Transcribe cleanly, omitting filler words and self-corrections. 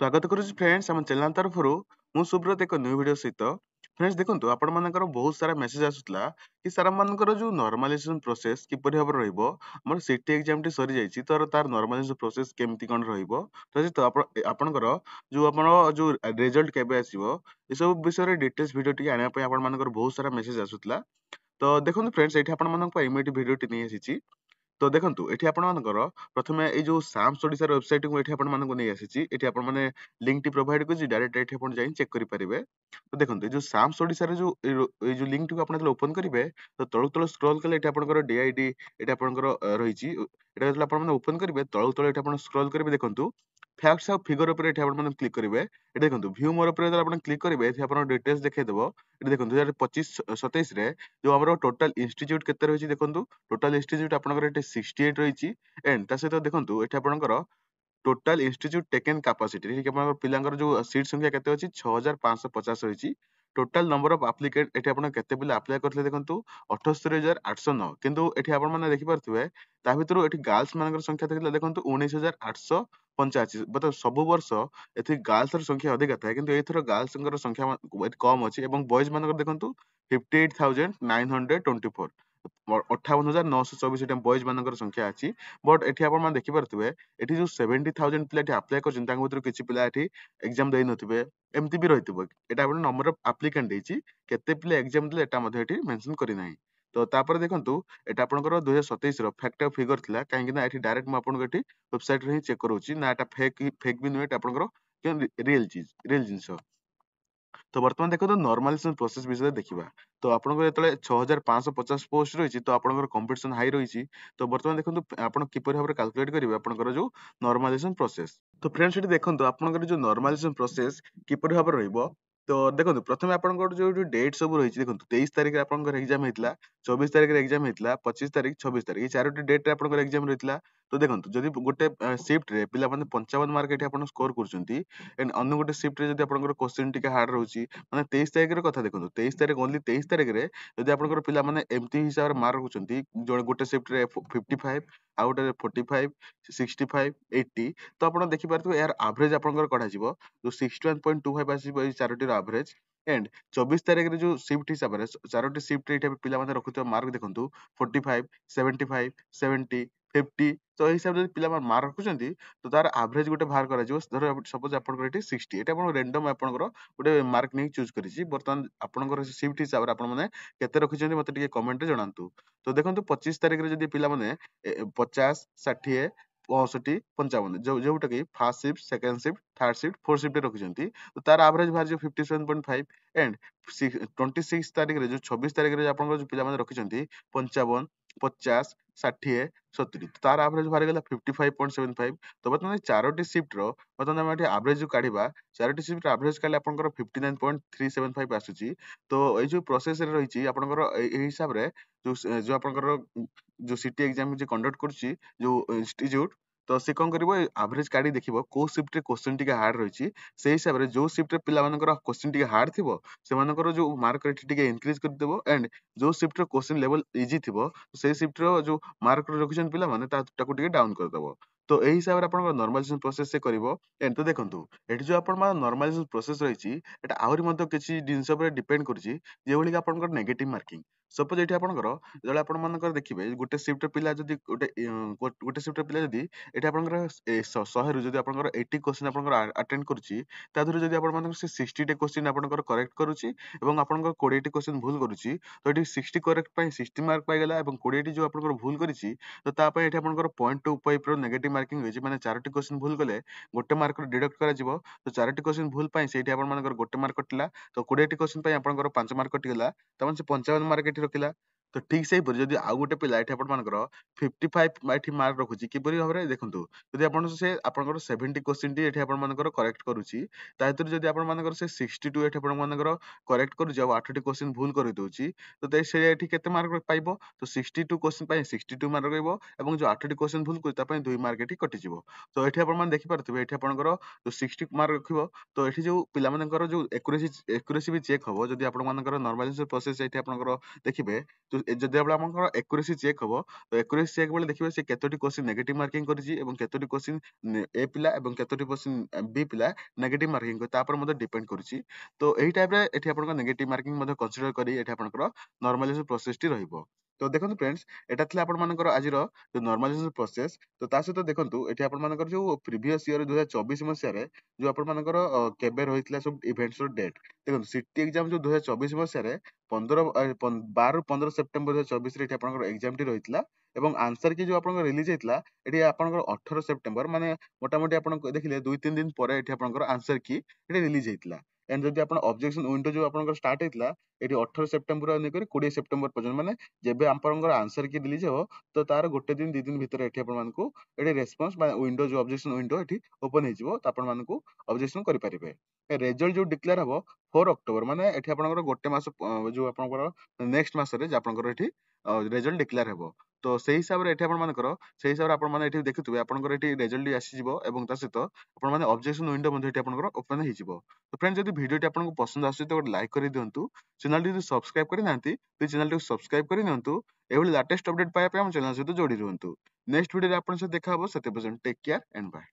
ସ୍ୱାଗତ କରୁଛି ଫ୍ରେଣ୍ଡସ୍ ଆମ ଚ୍ୟାନେଲ ତରଫରୁ। ମୁଁ ସୁବ୍ରତ ଏକ ନ୍ୟୁ ଭିଡିଓ ସହିତ। ଫ୍ରେଣ୍ଡସ୍ ଦେଖନ୍ତୁ ଆପଣମାନଙ୍କର ବହୁତ ସାରା ମେସେଜ ଆସୁଥିଲା କି ସାର୍ ଆମମାନଙ୍କର ଯୋଉ ନର୍ମାଲାଇଜେସନ ପ୍ରୋସେସ କିପରି ଭାବରେ ରହିବ। ଆମର ସିଟି ଏକ୍ଜାମ ଟି ସରିଯାଇଛି ତ ତାର ନର୍ମାଲାଇଜେସନ ପ୍ରୋସେସ କେମିତି କଣ ରହିବ ତ ଆପଣଙ୍କର ଯୋଉ ରେଜଲ୍ଟ କେବେ ଆସିବ ଏସବୁ ବିଷୟରେ ଡିଟେଲ୍ସ ଭିଡିଓ ଟିକେ ଆଣିବା ପାଇଁ ଆପଣମାନଙ୍କର ବହୁତ ସାରା ମେସେଜ ଆସୁଥିଲା। ତ ଦେଖନ୍ତୁ ଫ୍ରେଣ୍ଡସ୍ ଏଇଠି ଆପଣମାନଙ୍କ ପାଇଁ ମୁଁ ଏଇଠି ଭିଡିଓଟି ନେଇ ଆସିଛି। ତ ଦେଖନ୍ତୁ ଏଠି ଆପଣମାନଙ୍କର ପ୍ରଥମେ ଏଇ ଯୋଉ ସାମ୍ସ ଓଡିଶାର ୱେବସାଇଟ କୁ ଏଠି ଆପଣମାନଙ୍କୁ ନେଇ ଆସିଛି। ଏଠି ଆପଣମାନେ ଲିଙ୍କ ଟି ପ୍ରୋଭାଇଡ କରିଛି ଡାଇରେକ୍ଟ ଏଠି ଆପଣ ଯାଇ ଚେକ୍ କରିପାରିବେ। ତ ଦେଖନ୍ତୁ ଏଇ ଯୋଉ ସାମ୍ସ ଓଡିଶାର ଏଇ ଯୋଉ ଲିଙ୍କ ଟିକୁ ଆପଣ ଯେତେବେଳେ ଓପନ କରିବେ ତ ତଳୁ ତଳୁ ସ୍କ୍ରୋଲ କଲେ ଏଠି ଆପଣଙ୍କର ଡିଆଇଡି ଏଠି ଆପଣଙ୍କର ରହିଛି। ଏଟା ଯେତେବେଳେ ଆପଣମାନେ ଓପନ କରିବେ ତଳୁ ତଳୁ ଏଠି ଆପଣ ସ୍କ୍ରୋଲ କରିବେ ଦେଖନ୍ତୁ ଫ୍ୟାକ୍ଟସ ଆଉ ଫିଗର ଉପରେ ଏଠି ଆପଣମାନେ କ୍ଲିକ୍ କରିବେ। ଏଠି ଦେଖନ୍ତୁ ଭ୍ୟୁ ମୋର ଉପରେ ଯେତେବେଳେ ଆପଣ କ୍ଲିକ୍ କରିବେ ଏଠି ଆପଣଙ୍କ ଡିଟେଲ୍ସ ଦେଖେଇଦବ। ଏଠି ଦେଖନ୍ତୁ 2025-27 ରେ ଯୋଉ ଆମର ଟୋଟାଲ ଇନଷ୍ଟିଚ୍ୟୁଟ କେତେ ରହିଛି ଦେଖନ୍ତୁ। ଟୋଟାଲ ଇନଷ୍ଟିଚ୍ୟୁଟ ଆପଣଙ୍କର ଏଠି 68 ରହିଛି। ଏଣ୍ଡ ତା ସହିତ ଦେଖନ୍ତୁ ଏଠି ଆପଣଙ୍କର ଟୋଟାଲ ଇନଷ୍ଟିଚ୍ୟୁଟ ଟେକେନ୍ କାପାସିଟି ଏଠି ଆପଣଙ୍କର ପିଲାଙ୍କର ଯୋଉ ସିଟ୍ ସଂଖ୍ୟା କେତେ ଅଛି 6550 ରହିଛି। ଟୋଟାଲ ନମ୍ବର ଅଫ ଆପ୍ଲିକେଣ୍ଟ ଏଠି ଆପଣ କେତେ ପିଲା ଆପ୍ଲାଏ କରିଥିଲେ ଦେଖନ୍ତୁ 78809। କିନ୍ତୁ ଏଠି ଆପଣମାନେ ଦେଖିପାରୁଥିବେ ତା ଭିତରୁ ଏଠି ଗାର୍ଲସ ମାନଙ୍କର ସଂଖ୍ୟା ଦେଖିଲେ ଦେଖନ୍ତୁ 19885। ସବୁ ବର୍ଷ ଏଠି ଗାର୍ଲସ ର ସଂଖ୍ୟା ଅଧିକା ଥାଏ କିନ୍ତୁ ଏଇଥର ଗାର୍ଲସଙ୍କର ସଂଖ୍ୟା କମ ଅଛି ଏବଂ ବଏଜ ମାନଙ୍କର ଦେଖନ୍ତୁ 58,924। 58,924 ଏଠି ବଏଜ ମାନଙ୍କର ସଂଖ୍ୟା ଅଛି। ବଟ୍ ଏଠି ଆପଣମାନେ ଦେଖିପାରୁଥିବେ ଏଠି ଯୋଉ 70,000 ପିଲା ଏଠି ଆପ୍ଲାଏ କରିଛନ୍ତି ତାଙ୍କ ଭିତରୁ କିଛି ପିଲା ଏଠି ଏକ୍ଜାମ ଦେଇନଥିବେ। ଏମିତି ବି ରହିଥିବ ଏଟା ଆପଣ ନମ୍ବର ଅଫ ଆପ୍ଲିକାଣ୍ଟ ଦେଇଛି କେତେ ପିଲା ଏକ୍ଜାମ ଦେଲେ ଏଟା ମଧ୍ୟ ଏଠି ମେନସନ କରିନାହିଁ। ତ ତାପରେ ଦେଖନ୍ତୁ ଏଟା ଆପଣଙ୍କର 2027 ର ଫ୍ୟାକ୍ଟ ଆଉ ଫିଗର ଥିଲା କାହିଁକି ନା ଏଠି ଡାଇରେକ୍ଟ ମୁଁ ଆପଣଙ୍କୁ ଏଠି ୱେବସାଇଟ ରେ ହିଁ ଚେକ୍ କରଉଛି ନା ଏଟା ଫେକ୍ ବି ନୁହେଁ ଏଟା ଆପଣଙ୍କର ରିଏଲ ଜିନିଷ। ତ ବର୍ତ୍ତମାନ ଦେଖନ୍ତୁ ନର୍ମାଲାଇଜେସନ ପ୍ରୋସେସ ବିଷୟରେ ଦେଖିବା। ତ ଆପଣଙ୍କର ଯେତେବେଳେ 6550 ପୋଷ୍ଟ ରହିଛି ତ ଆପଣଙ୍କର କମ୍ପିଟିସନ ହାଇ ରହିଛି। ତ ବର୍ତ୍ତମାନ ଦେଖନ୍ତୁ ଆପଣ କିପରି ଭାବରେ କାଲକୁଲେଟ କରିବେ ଆପଣଙ୍କର ଯୋଉ ନର୍ମାଲାଇଜେସନ ପ୍ରୋସେସ। ତ ଫ୍ରେଣ୍ଡସ୍ ଏଠି ଦେଖନ୍ତୁ ଆପଣଙ୍କର ଯୋଉ ନର୍ମାଲାଇଜେସନ ପ୍ରୋସେସ କିପରି ଭାବରେ ରହିବ। ତ ଦେଖନ୍ତୁ ପ୍ରଥମେ ଆପଣଙ୍କର ଯୋଉ ଡେଟ୍ ସବୁ ରହିଛି ଦେଖନ୍ତୁ 23 ତାରିଖରେ ଆପଣଙ୍କର ଏକ୍ଜାମ ହେଇଥିଲା, 24 ତାରିଖରେ ଏକ୍ଜାମ ହେଇଥିଲା, 25 ତାରିଖ, 26 ତାରିଖ ଏଇ ଚାରୋଟି ଡେଟ୍ ରେ ଆପଣଙ୍କର ଏକ୍ଜାମ ରହିଥିଲା। ତ ଦେଖନ୍ତୁ ଯଦି ଗୋଟେ ସିଫ୍ଟ ରେ ପିଲାମାନେ 55 ମାର୍କ ଏଠି ଆପଣ ସ୍କୋର କରୁଛନ୍ତି ଏଣ୍ଡ ଅନ୍ୟ ଗୋଟେ ସିଫ୍ଟ ରେ ଯଦି ଆପଣଙ୍କର କ୍ୱେଶ୍ଚିନ୍ ଟିକେ ହାର୍ଡ ରହୁଛି ମାନେ 23 ତାରିଖରେ କଥା ଦେଖନ୍ତୁ 23 ତାରିଖ ଓନ୍ଲି 23 ତାରିଖରେ ଯଦି ଆପଣଙ୍କର ପିଲାମାନେ ଏମିତି ହିସାବରେ ମାର୍କ ରଖୁଛନ୍ତି ଜଣେ ଗୋଟେ ସିଫ୍ଟ ରେ 55 ଆଉ ଗୋଟେ 45 65 80 ତ ଆପଣ ଦେଖିପାରୁଥିବେ ଏହାର ଆଭରେଜ ଆପଣଙ୍କର କଢାଯିବ ଯୋଉ 61.25 ଆସିବ ଏଇ ଚାରୋଟିର ଆଭରେଜ। ଏଣ୍ଡ 24 ତାରିଖରେ ଯୋଉ ସିଫ୍ଟ ହିସାବରେ ଚାରୋଟି ସିଫ୍ଟ ଏଇଟା ପିଲାମାନେ ରଖୁଥିବା ମାର୍କ ଦେଖନ୍ତୁ 45 75 70 50 ତ ଏଇ ହିସାବରେ ଯଦି ପିଲାମାନେ ମାର୍କ ରଖୁଛନ୍ତି ତ ତାର ଆଭରେଜ ଗୋଟେ ବାହାର କରାଯିବ। ଧର ସପୋଜ ଆପଣଙ୍କର ଏଠି 60 ଏଇଟା ଆପଣ ରେଣ୍ଡମ ଆପଣଙ୍କର ଗୋଟେ ମାର୍କ ନେଇ ଚୁଜ କରିଛି। ବର୍ତ୍ତମାନ ଆପଣଙ୍କର ସିଫ୍ଟ ହିସାବରେ ଆପଣ ମାନେ କେତେ ରଖିଛନ୍ତି ମତେ ଟିକେ କମେଣ୍ଟ ରେ ଜଣାନ୍ତୁ। ତ ଦେଖନ୍ତୁ 25 ତାରିଖରେ ଯଦି ପିଲାମାନେ 50 60 65 55 ଯୋଉଟା କି first shift second shift third shift fourth shift ରଖିଛନ୍ତି ତ ତାର ଆଭରେଜ ବାହାରିଯିବ 57.5। ଏଣ୍ଡ 26 ତାରିଖରେ ଯୋଉ 26 ତାରିଖରେ ଆପଣଙ୍କର ଯୋଉ ପିଲାମାନେ ରଖିଛନ୍ତି 55 50 60 70 ତାର ଆଭରେଜ ବାହାରିଗଲା 55.75। ତ ବର୍ତ୍ତମାନ ଏଇ ଚାରୋଟି ସିଫ୍ଟ ର ବର୍ତ୍ତମାନ ଆମେ ଏଠି ଆଭରେଜ କାଢିବା ଚାରୋଟି ସିଫ୍ଟ ଆଭରେଜ କାଢିଲେ ଆପଣଙ୍କର 59.375 ଆସୁଛି। ତ ଏଇ ଯୋଉ ପ୍ରୋସେସ ରେ ରହିଛି ଆପଣଙ୍କର ଏଇ ହିସାବରେ ଯୋଉ ଆପଣଙ୍କର ଯୋଉ ସିଟି ଏକ୍ଜାମ ଯେ କଣ୍ଡକ୍ଟ କରୁଛି ଯୋଉ ଇନଷ୍ଟିଚ୍ୟୁଟ ତ ସେ କଣ କରିବ ଆଭରେଜ କାଢି ଦେଖିବ କୋଉ ସିଫ୍ଟ ରେ କ୍ୱେଶ୍ଚିନ୍ ଟିକେ ହାର୍ଡ ରହିଛି ସେଇ ହିସାବରେ ଯୋଉ ସିଫ୍ଟ ରେ ପିଲାମାନଙ୍କର କ୍ୱେଶ୍ଚିନ୍ ଟିକେ ହାର୍ଡ ଥିବ ସେମାନଙ୍କର ଯୋଉ ମାର୍କ ଏଠି ଟିକେ ଇନକ୍ରିଜ କରିଦେବ। ଏଣ୍ଡ ଯୋଉ ସିଫ୍ଟ ର କ୍ୱେଶ୍ଚିନ୍ ଲେଭଲ ଇଜି ଥିବ ସେଇ ସିଫ୍ଟ ର ଯୋଉ ମାର୍କ ରଖିଛନ୍ତି ପିଲାମାନେ ତାକୁ ଟିକେ ଡାଉନ କରିଦବ। ତ ଏଇ ହିସାବରେ ଆପଣଙ୍କର ନର୍ମାଲାଇଜେସନ ପ୍ରୋସେସ ସେ କରିବ। ଏଣ୍ଡ ତ ଦେଖନ୍ତୁ ଏଠି ଯୋଉ ଆପଣଙ୍କର ନର୍ମାଲାଇଜେସନ ପ୍ରୋସେସ ରହିଛି ଏଟା ଆହୁରି ମଧ୍ୟ କିଛି ଜିନିଷ ଉପରେ ଡିପେଣ୍ଡ କରୁଛି ଯେଭଳି କି ଆପଣଙ୍କର ନେଗେଟିଭ ମାର୍କିଂ। ସପୋଜ ଏଠି ଆପଣଙ୍କର ଯେତେବେଳେ ଆପଣ ମାନଙ୍କର ଦେଖିବେ ଗୋଟେ ସିଫ୍ଟ ପିଲା ଯଦି ଗୋଟେ ସିଫ୍ଟ ପିଲା ଯଦି ଏଠି ଆପଣଙ୍କର 100 ରୁ ଯଦି ଆପଣଙ୍କର 80 କ୍ୱେଶ୍ଚିନ୍ ଆପଣଙ୍କର ଆଟେଣ୍ଡ କରୁଛି ତା ଦେହରୁ ଯଦି ଆପଣ ମାନଙ୍କର ସେ 60 ଟି କ୍ୱେଶ୍ଚିନ୍ ଆପଣଙ୍କର କରେକ୍ଟ କରୁଛି ଏବଂ ଆପଣଙ୍କର 20 ଟି କ୍ୱେଶ୍ଚିନ୍ ଭୁଲ କରୁଛି ତ ଏଠି 60 କରେକ୍ଟ ପାଇଁ 60 ମାର୍କ ପାଇଗଲା ଏବଂ 20 ଟି ଯୋଉ ଆପଣଙ୍କର ଭୁଲ କରିଛି ତ ତା ପାଇଁ ଏଠି ଆପଣଙ୍କର 0.25 ର ନେଗେଟିଭ ମାର୍କିଂ ହୋଇଛି ମାନେ ଚାରୋଟି କ୍ୱେଶ୍ଚିନ୍ ଭୁଲ କଲେ ଗୋଟେ ମାର୍କ ଡିଡକ୍ଟ କରାଯିବ। ତ ଚାରୋଟି କ୍ୱେଶ୍ଚିନ୍ ଭୁଲ ପାଇଁ ସେଇଠି ଆପଣ ମାନଙ୍କର ଗୋଟେ ମାର୍କ କଟିଲା। ତ 20ଟି କ୍ୱେଶ୍ଚିନ୍ ପାଇଁ ଆପଣଙ୍କର 5 ମାର୍କ କଟିଗଲା ତାମାନେ ସେ 55 ମାର୍କ ଏଠି ରଖିଲା। ତ ଠିକ ସେଇପରି ଯଦି ଆଉ ଗୋଟେ ପିଲା ଏଠି ଆପଣ ମାନଙ୍କର 55 ଏଠି ମାର୍କ ରଖୁଛି କିପରି ଭାବରେ ଦେଖନ୍ତୁ ଯଦି ଆପଣଙ୍କର 70 କ୍ୱେଶ୍ଚିନ୍ ଟି ଏଠି ଆପଣ ମାନଙ୍କର କରେକ୍ଟ କରୁଛି ତା ଭିତରୁ ଯଦି ଆପଣ ମାନଙ୍କର ସେ 62 ଏଠି ଆପଣ ମାନଙ୍କର କରେକ୍ଟ କରୁଛି ଆଉ 8ଟି କ୍ୱେଶ୍ଚିନ୍ ଭୁଲ କରିଦଉଛି ତ ସେ ଏଠି କେତେ ମାର୍କ ପାଇବ ତ 62 କ୍ୱେଶ୍ଚିନ୍ ପାଇଁ 62 ମାର୍କ ରହିବ ଏବଂ ଯୋଉ 8ଟି କ୍ୱେଶ୍ଚିନ୍ ଭୁଲ କରୁଛି ତା ପାଇଁ 2 ମାର୍କ ଏଠି କଟିଯିବ। ତ ଏଠି ଆପଣ ମାନେ ଦେଖିପାରୁଥିବେ ଏଠି ଆପଣଙ୍କର ଯୋଉ 60 ମାର୍କ ରଖିବ ତ ଏଠି ଯୋଉ ପିଲାମାନଙ୍କର ଯୋଉ ଏକୁରେସି ବି ଚେକ୍ ହବ ଯଦି ଆପଣ ମାନଙ୍କର ନର୍ମାଲାଇଜେସନ ପ୍ରୋସେସ ଏଠି ଆପଣଙ୍କର ଦେଖିବେ ତ ଯଦି ଆପଣଙ୍କର ଏକ୍ୟୁରେସି ଚେକ୍ ହବ ତ ଏକ୍ୟୁରେସି ଚେକ୍ ବେଳେ ଦେଖିବେ ସେ କେତୋଟି କ୍ୱେଶ୍ଚିନ୍ ନେଗେଟିଭ ମାର୍କିଂ କରିଛି ଏବଂ କେତୋଟି କ୍ୱେଶ୍ଚିନ୍ ଏ ପିଲା ଏବଂ କେତୋଟି କ୍ୱେଶ୍ଚିନ୍ ବି ପିଲା ନେଗେଟିଭ ମାର୍କିଂ କରି ତା ଉପରେ ମଧ୍ୟ ଡିପେଣ୍ଡ କରୁଛି। ତ ଏହି ଟାଇପ୍ରେ ଏଠି ଆପଣଙ୍କ ନେଗେଟିଭ ମାର୍କିଂ ମଧ୍ୟ କନସିଡର କରି ଏଠି ଆପଣଙ୍କର ନର୍ମାଲାଇଜେସନ ପ୍ରୋସେସଟି ରହିବ। ତ ଦେଖନ୍ତୁ ଫ୍ରେଣ୍ଡସ୍, ଏଟା ଥିଲା ଆପଣମାନଙ୍କର ଆଜିର ଯୋଉ ନର୍ମାଲାଇଜେସନ ପ୍ରୋସେସ। ତ ତା ସହିତ ଦେଖନ୍ତୁ ଏଠି ଆପଣମାନଙ୍କର ଯୋଉ ପ୍ରିଭିୟସ ଇୟର 2024 ମସିହାରେ ଯୋଉ ଆପଣମାନଙ୍କର କେବେ ରହିଥିଲା ସବୁ ଇଭେଣ୍ଟସ ର ଡେଟ୍ ଦେଖନ୍ତୁ। ସିଟି ଏକ୍ଜାମ ଯୋଉ 2024 ମସିହାରେ 12 ରୁ 15 ସେପ୍ଟେମ୍ବର 2024 ରେ ଏଠି ଆପଣଙ୍କର ଏକ୍ଜାମ ଟି ରହିଥିଲା ଏବଂ ଆନ୍ସର କି ଯୋଉ ଆପଣଙ୍କର ରିଲିଜ ହେଇଥିଲା ଏଠି ଆପଣଙ୍କର 18 ସେପ୍ଟେମ୍ବର, ମାନେ ମୋଟାମୋଟି ଆପଣ ଦେଖିଲେ 2-3 ଦିନ ପରେ ଏଠି ଆପଣଙ୍କର ଆନ୍ସର କି ଏଠି ରିଲିଜ ହେଇଥିଲା। ଏଣ୍ଡ ଯଦି ଆପଣ ଅବଜେକ୍ସନ ୱିଣ୍ଡୋ ଯୋଉ ଆପଣଙ୍କର ଷ୍ଟାର୍ଟ ହେଇଥିଲା ଏଠି 18 ସେପ୍ଟେମ୍ବର ନେଇକରି 20 ସେପ୍ଟେମ୍ବର ପର୍ଯ୍ୟନ୍ତ, ମାନେ ଯେବେ ଆପଣଙ୍କର ଆନ୍ସର କି ରିଲିଜ ହବ ତ ତାର ଗୋଟେ ଦିନ 2 ଦିନ ଭିତରେ ଏଠି ଆପଣମାନଙ୍କୁ ଏଠି ରେସ୍ପନ୍ସ ବା ୱିଣ୍ଡୋ ଯୋଉ ଅବଜେକ୍ସନ ୱିଣ୍ଡୋ ଏଠି ଓପନ ହେଇଯିବ, ତ ଆପଣମାନଙ୍କୁ ଅବଜେକ୍ସନ କରିପାରିବେ। ରେଜଲ୍ଟ ଯୋଉ ଡିକ୍ଲେୟାର ହବ 4 ଅକ୍ଟୋବର, ମାନେ ଏଠି ଆପଣଙ୍କର ଗୋଟେ ମାସ ଯୋଉ ଆପଣଙ୍କର ନେକ୍ସଟ ମାସରେ ଯେ ଆପଣଙ୍କର ଏଠି ରେଜଲ୍ଟ ଡିକ୍ଲେୟାର ହେବ। ତ ସେଇ ହିସାବରେ ଏଠି ଆପଣମାନଙ୍କର ସେଇ ହିସାବରେ ଆପଣମାନେ ଏଠି ଦେଖୁଥିବେ ଆପଣଙ୍କର ଏଠି ରେଜଲ୍ଟ ଆସିଯିବ ଏବଂ ତା ସହିତ ଆପଣମାନେ ଅବଜେକ୍ସନ ୱିଣ୍ଡୋ ମଧ୍ୟ ଏଠି ଆପଣଙ୍କର ଓପନ ହେଇଯିବ। ତ ଫ୍ରେଣ୍ଡ, ଯଦି ଭିଡିଓଟି ଆପଣଙ୍କୁ ପସନ୍ଦ ଆସୁଛି ତ ଗୋଟେ ଲାଇକ୍ କରିଦିଅନ୍ତୁ। ଚ୍ୟାନେଲଟି ଯଦି ସବସ୍କ୍ରାଇବ କରିନାହାନ୍ତି ତ ଚ୍ୟାନେଲଟିକୁ ସବସ୍କ୍ରାଇବ କରିନିଅନ୍ତୁ। ଏଭଳି ଲାଟେଷ୍ଟ ଅପଡେଟ୍ ପାଇବା ପାଇଁ ଆମ ଚ୍ୟାନେଲ ସହିତ ଯୋଡି ରୁହନ୍ତୁ। ନେକ୍ସଟ ଭିଡିଓରେ ଆପଣଙ୍କ ସହିତ ଦେଖା ହବ। ସେତେ ପର୍ଯ୍ୟନ୍ତ ଟେକ୍ କେୟାର ଏଣ୍ଡ ବାଏ।